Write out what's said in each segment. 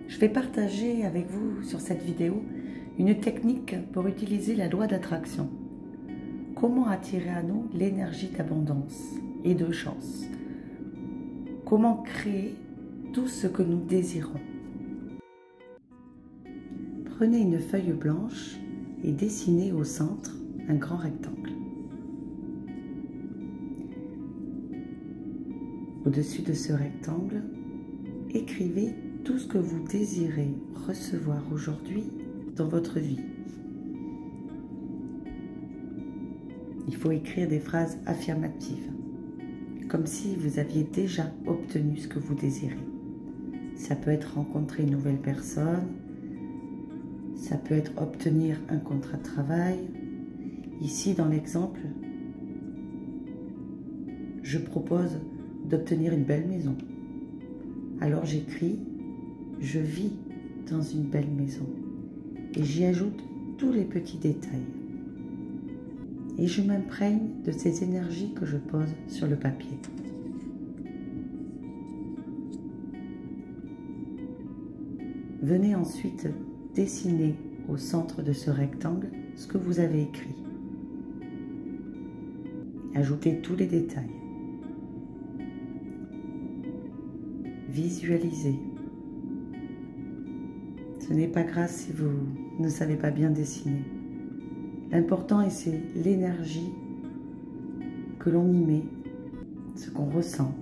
Je vais partager avec vous sur cette vidéo une technique pour utiliser la loi d'attraction. Comment attirer à nous l'énergie d'abondance et de chance? Comment créer tout ce que nous désirons? Prenez une feuille blanche et dessinez au centre un grand rectangle. Au-dessus de ce rectangle, écrivez tout ce que vous désirez recevoir aujourd'hui dans votre vie. Il faut écrire des phrases affirmatives, comme si vous aviez déjà obtenu ce que vous désirez. Ça peut être rencontrer une nouvelle personne, ça peut être obtenir un contrat de travail. Ici, dans l'exemple, je propose d'obtenir une belle maison. Alors j'écris « Je vis dans une belle maison » et j'y ajoute tous les petits détails. Et je m'imprègne de ces énergies que je pose sur le papier. Venez ensuite dessiner au centre de ce rectangle ce que vous avez écrit. Ajoutez tous les détails. Visualisez. Ce n'est pas grave si vous ne savez pas bien dessiner. L'important, c'est l'énergie que l'on y met, ce qu'on ressent,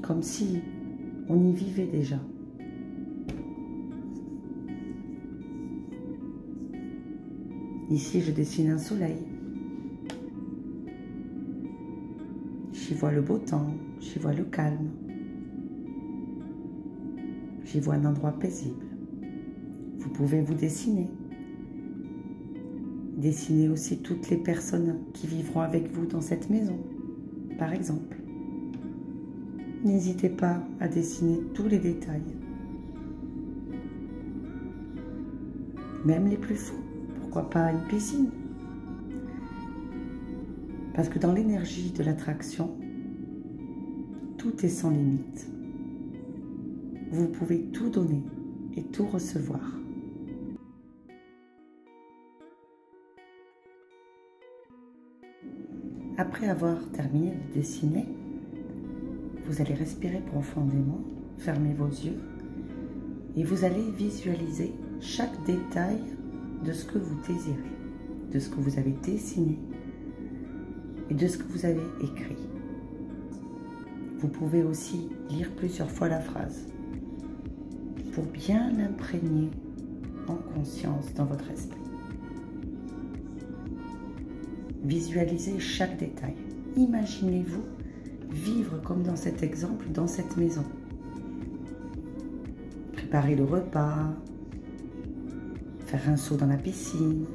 comme si on y vivait déjà. Ici, je dessine un soleil. J'y vois le beau temps, j'y vois le calme. J'y vois un endroit paisible. Vous pouvez vous dessiner. Dessinez aussi toutes les personnes qui vivront avec vous dans cette maison, par exemple. N'hésitez pas à dessiner tous les détails, même les plus fous. Pourquoi pas une piscine? Parce que dans l'énergie de l'attraction, tout est sans limite. Vous pouvez tout donner et tout recevoir. Après avoir terminé de dessiner, vous allez respirer profondément, fermer vos yeux et vous allez visualiser chaque détail de ce que vous désirez, de ce que vous avez dessiné et de ce que vous avez écrit. Vous pouvez aussi lire plusieurs fois la phrase pour bien l'imprégner en conscience dans votre esprit. Visualisez chaque détail. Imaginez-vous vivre comme dans cet exemple, dans cette maison. Préparer le repas, faire un saut dans la piscine,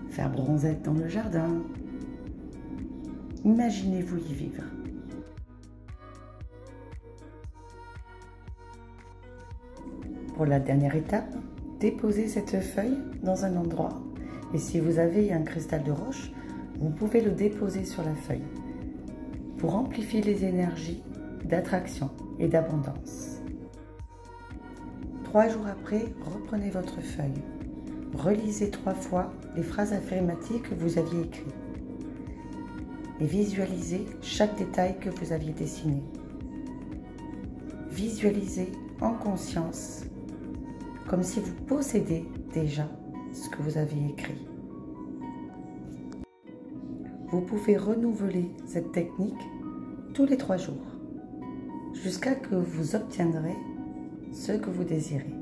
faire bronzette dans le jardin. Imaginez-vous y vivre. Pour la dernière étape, déposez cette feuille dans un endroit. Et si vous avez un cristal de roche, vous pouvez le déposer sur la feuille pour amplifier les énergies d'attraction et d'abondance. 3 jours après, reprenez votre feuille. Relisez 3 fois les phrases affirmatives que vous aviez écrites et visualisez chaque détail que vous aviez dessiné. Visualisez en conscience comme si vous possédez déjà ce que vous avez écrit. Vous pouvez renouveler cette technique tous les 3 jours jusqu'à que vous obtiendrez ce que vous désirez.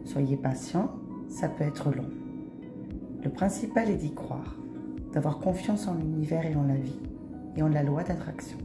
Soyez patient, ça peut être long. Le principal est d'y croire, d'avoir confiance en l'univers et en la vie et en la loi d'attraction.